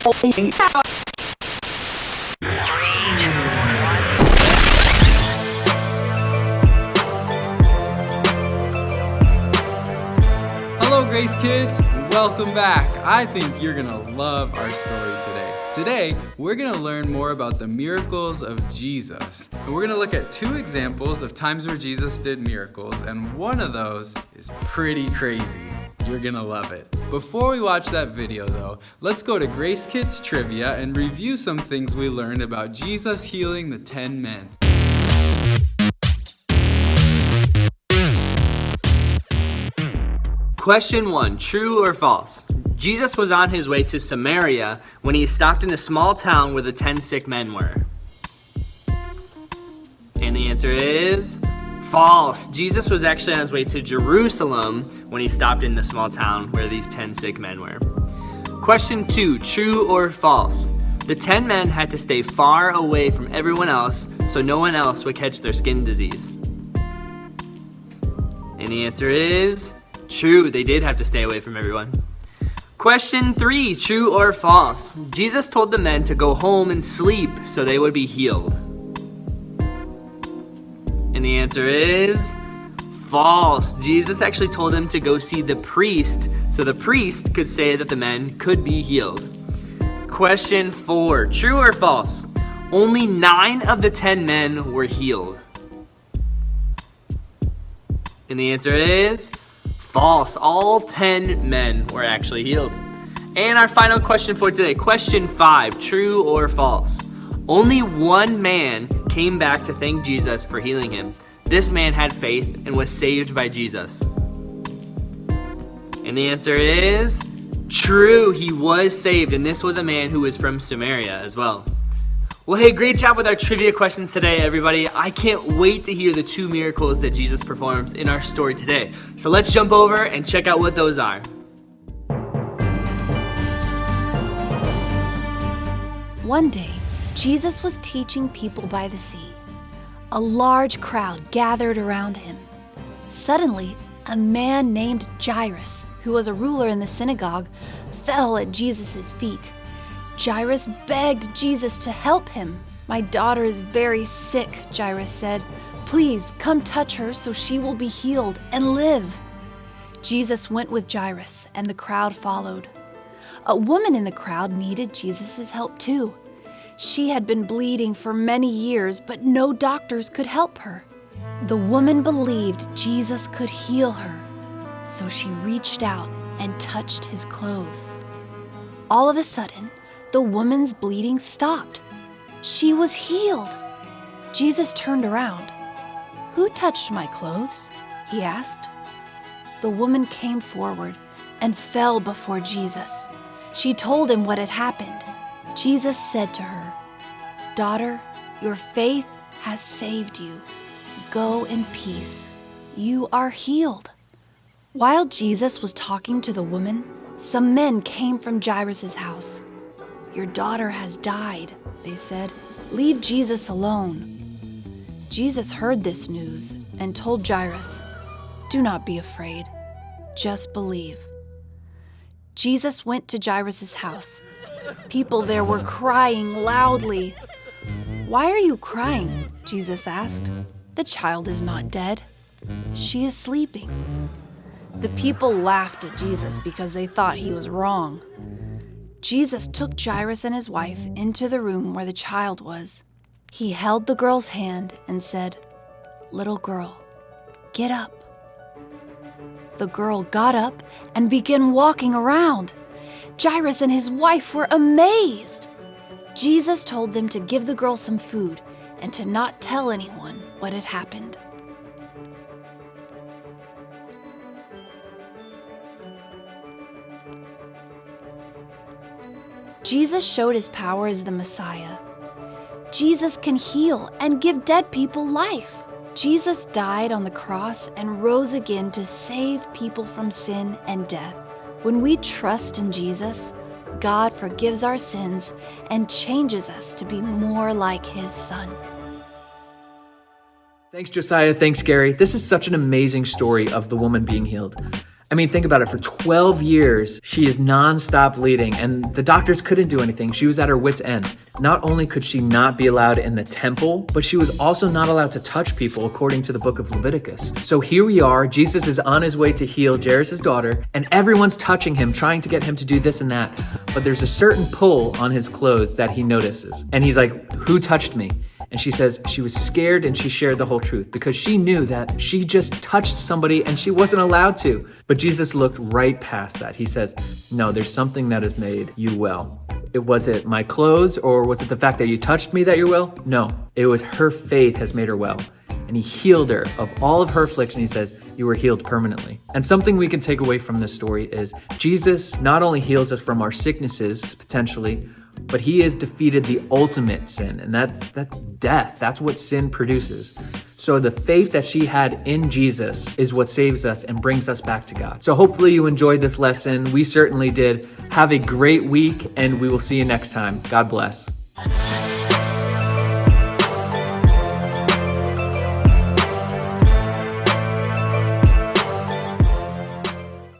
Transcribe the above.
Hello, Grace Kids. Welcome back. I think you're going to love our story today. Today, we're going to learn more about the miracles of Jesus. And we're going to look at two examples of times where Jesus did miracles, and one of those is pretty crazy. You're going to love it. Before we watch that video, though, let's go to Grace Kids Trivia and review some things we learned about Jesus healing the 10 men. Question 1, true or false? Jesus was on his way to Samaria when he stopped in a small town where the 10 sick men were. And the answer is false. Jesus was actually on his way to Jerusalem when he stopped in the small town where these 10 sick men were. Question 2, true or false? The 10 men had to stay far away from everyone else so no one else would catch their skin disease. And the answer is true. They did have to stay away from everyone. Question 3, true or false? Jesus told the men to go home and sleep so they would be healed. And the answer is false. Jesus actually told them to go see the priest so the priest could say that the men could be healed. Question 4, true or false? Only 9 of the 10 men were healed. And the answer is false. All 10 men were actually healed. And our final question for today, question 5, true or false? Only one man came back to thank Jesus for healing him. This man had faith and was saved by Jesus. And the answer is true. He was saved, and this was a man who was from Samaria as well. Well, hey, great job with our trivia questions today, everybody. I can't wait to hear the 2 miracles that Jesus performs in our story today. So let's jump over and check out what those are. One day, Jesus was teaching people by the sea. A large crowd gathered around him. Suddenly, a man named Jairus, who was a ruler in the synagogue, fell at Jesus' feet. Jairus begged Jesus to help him. "My daughter is very sick," Jairus said. "Please come touch her so she will be healed and live." Jesus went with Jairus, and the crowd followed. A woman in the crowd needed Jesus' help too. She had been bleeding for many years, but no doctors could help her. The woman believed Jesus could heal her, so she reached out and touched his clothes. All of a sudden, the woman's bleeding stopped. She was healed. Jesus turned around. "Who touched my clothes?" he asked. The woman came forward and fell before Jesus. She told him what had happened. Jesus said to her, "Daughter, your faith has saved you. Go in peace. You are healed." While Jesus was talking to the woman, some men came from Jairus' house. "Your daughter has died," they said. "Leave Jesus alone." Jesus heard this news and told Jairus, "Do not be afraid. Just believe." Jesus went to Jairus' house. People there were crying loudly. "Why are you crying?" Jesus asked. "The child is not dead. She is sleeping." The people laughed at Jesus because they thought he was wrong. Jesus took Jairus and his wife into the room where the child was. He held the girl's hand and said, "Little girl, get up." The girl got up and began walking around. Jairus and his wife were amazed. Jesus told them to give the girl some food and to not tell anyone what had happened. Jesus showed his power as the Messiah. Jesus can heal and give dead people life. Jesus died on the cross and rose again to save people from sin and death. When we trust in Jesus, God forgives our sins and changes us to be more like his Son. Thanks, Josiah. Thanks, Gary. This is such an amazing story of the woman being healed. I mean, think about it. For 12 years, she is nonstop bleeding, and the doctors couldn't do anything. She was at her wit's end. Not only could she not be allowed in the temple, but she was also not allowed to touch people according to the book of Leviticus. So here we are, Jesus is on his way to heal Jairus' daughter, and everyone's touching him, trying to get him to do this and that. But there's a certain pull on his clothes that he notices. And he's like, "Who touched me?" And she says she was scared and she shared the whole truth because she knew that she just touched somebody and she wasn't allowed to. But Jesus looked right past that. He says, "No, there's something that has made you well. Was it my clothes, or was it the fact that you touched me that you're well? No, it was her faith has made her well." And he healed her of all of her affliction. He says, "You were healed permanently." And something we can take away from this story is Jesus not only heals us from our sicknesses, potentially, but he has defeated the ultimate sin, and that's death. That's what sin produces. So the faith that she had in Jesus is what saves us and brings us back to God. So hopefully you enjoyed this lesson. We certainly did. Have a great week, and we will see you next time. God bless.